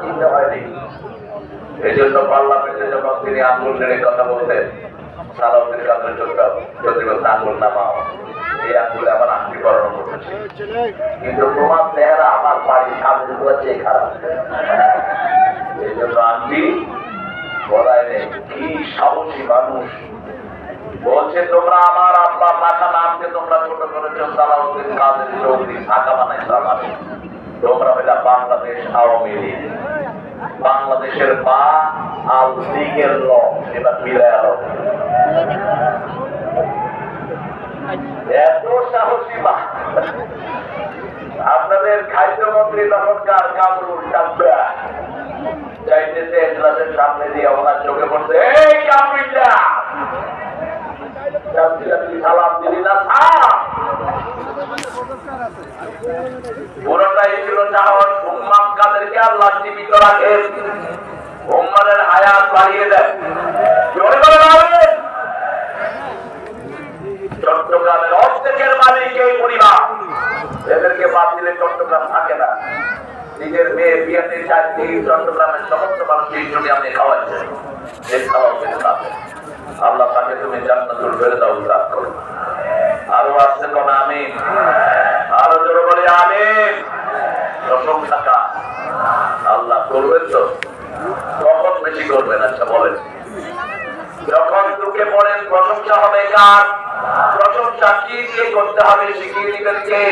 চিন্তা হয়নি। এই জন্য পার্লামেন্টে যখন তিনি আঙ্গুল নেড়ে কথা বলতেন, সালাউদ্দিন কাদের চৌধুরী আঙ্গুল নামাও, এই আঙ্গুলে আমার আংটি পরানো করতেছে, কিন্তু তোমার চেহারা আমার বাড়ির কাজের চেয়ে খারাপ। এই জন্য আংটি বলায় নেই। কি সাহসী মানুষ! বলছে তোমরা আমার আব্বা টাকা নামকে তোমরা ছোট করেছ, সালাউদ্দিন কাদের চৌধুরী টাকা বানাইছো আমার। তোমরা হইলা বাংলাদেশ আওয়ামী লীগ, বাংলাদেশের বা আল লীগের ল, এবার মিলে আলো। এত সাহসী মা! আপনাদের খাদ্যমন্ত্রী তখনকার কামরুল টাব্বা চাইতেছে এজলাসের সামনে দিয়ে ওনার চোখে পড়ছে, এই কামরুল্লাহ সালাম দিলি না? পুরোটাই ছিল চাহন উম্মাদ কাদেরকে আল্লাহ জীবিত রাখেন, উম্মাদের হায়াত বাড়িয়ে দেন। চট্টগ্রামের অর্ধেকের মালিক এই পরিবার, এদেরকে বাদ দিলে চট্টগ্রাম থাকে না। নিজের মেয়ে বিয়েতে চাইতে চট্টগ্রামের সমস্ত মানুষকে জমি আপনি খাওয়াচ্ছেন, যে খাওয়াচ্ছেন তাকে আল্লাহ তাকে তুমি জান্নাতুল ফেরদাউস দান করো। আরো আসছে কোন আমিন? আরো জোরে বলে আমিন। প্রশংসা কার? আল্লাহ করবেন তো? কখন বেশি করবেন? আচ্ছা বলেন, যখন দুঃখে পড়েন প্রশংসা হবে কার? প্রশংসা কি দিয়ে করতে হবে শিখিয়ে দিবেন কে?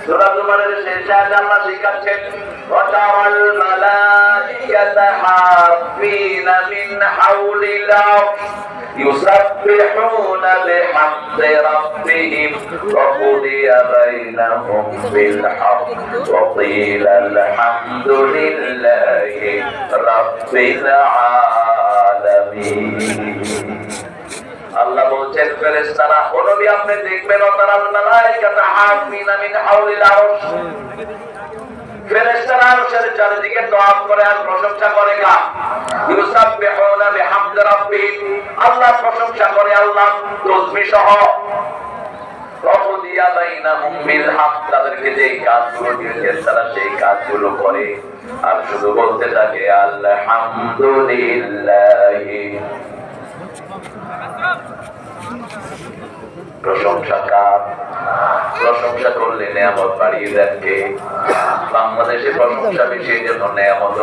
সূরা জুমারের শেষে আল্লাহ শিখাচ্ছেন, ওয়াতাওয়াল মালাইকাতা হাফিনা মিন হাওলিল্লাহ ইউসাব্বিহুনা বিহামদি রাব্বিহিম ওয়া কুদিয়া বাইনাহুম বিল হক ওয়া কিলা আলহামদুলিল্লাহি রাব্বিল আলামিন। আল্লাহ বলছেন ফেরেশতারা, ও নবী আপনি দেখবেন ওয়াতারাল মালাইকাতা হাফিনা মিন হাওলিল আরশ, ফেরেশতারা আরশের চারিদিকে দোয়া করে আর প্রশংসা করে কার? ইউসাব্বিহুনা বিহামদি রাব্বিহিম, আল্লাহ প্রশংসা করে আল্লাহ তাসবিহ সহ। ওয়াকুদিয়া বাইনাহুম বিল হক, তাদেরকে যে কাজগুলো দিয়েছেন তারা সেই কাজগুলো করে আর শুধু বলতে থাকে আলহামদুলিল্লাহি। প্রশংসা কার? প্রশংসা করলে নেয়ামত বাড়িয়ে দেন কে? বাংলাদেশে প্রশংসা বেশি, এই জন্য নেয়ামত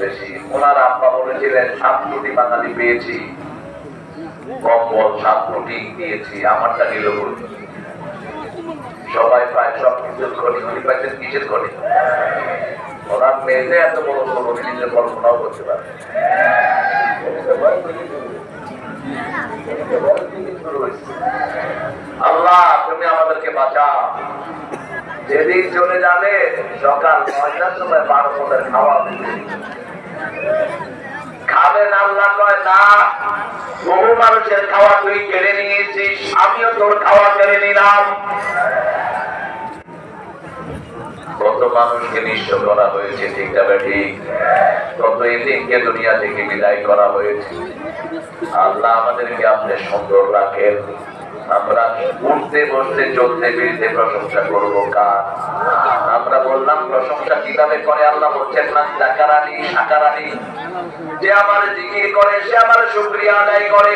বেশি। ওনার আব্বা বলেছিলেন 7 কোটি বাঙালি পেয়েছি, কম্বল 7 কোটি দিয়েছি, আমারটা নিল কই? সবাই পায় সব কিছুর খনি, উনি পাইছেন কিসের খনি? ওনার মেয়েতে এত বড় বড় নিজের কল্পনাও করতে পারে। আল্লাহ তুমি আমাদেরকে বাঁচাও। যেদিন চলে যাবে সকাল 9টার সময় 12 খাওয়া খাবেন, আল্লাহ কয় না, বহু মানুষের খাওয়া তুই কেড়ে নিয়েছিস, আমিও তোর খাওয়া কেড়ে নিলাম। কত মানুষকে নিঃস্ব করা হয়েছে, ঠিক না ঠিক? কত এতিমকে দুনিয়া থেকে বিদায় করা হয়েছে। আল্লাহ আমাদেরকে আপনি সুন্দর রাখেন। আমরা উঠতে বসতে চলতে ফিরতে প্রশংসা করবো কার? আমরা বললাম প্রশংসা কিভাবে করে? আল্লাহ বলছেন না জাকারানি সাকারানি, যে আমার জিকির করে সে আমার শুকরিয়া আদায় করে,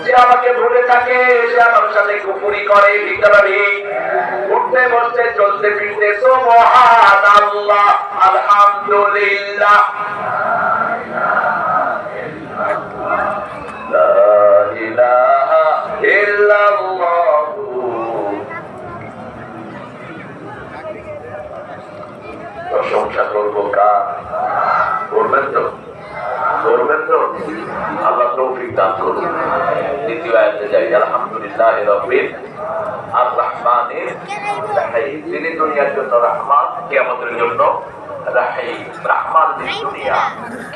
যে আমাকে ভুলে থাকে সে আমার সাথে কুফরি করে, ঠিক না ঠিক? উঠতে বসতে চলতে ফিরতে সুবহানাল্লাহ আলহামদুলিল্লাহ লা ইলাহা ইল্লাল্লাহ। প্রশংসা করবো কার? করবেন তো? করবেন তো? আল্লাহ তৌফিক দান করুন। দ্বিতীয় আয়াতে যাই, আলহামদুলিল্লাহি রাব্বিল আর-রাহমানির রাহিম। তিনি দুনিয়ার জন্য রহমান, কিয়ামতের জন্য রাহিম। রহমান দুনিয়া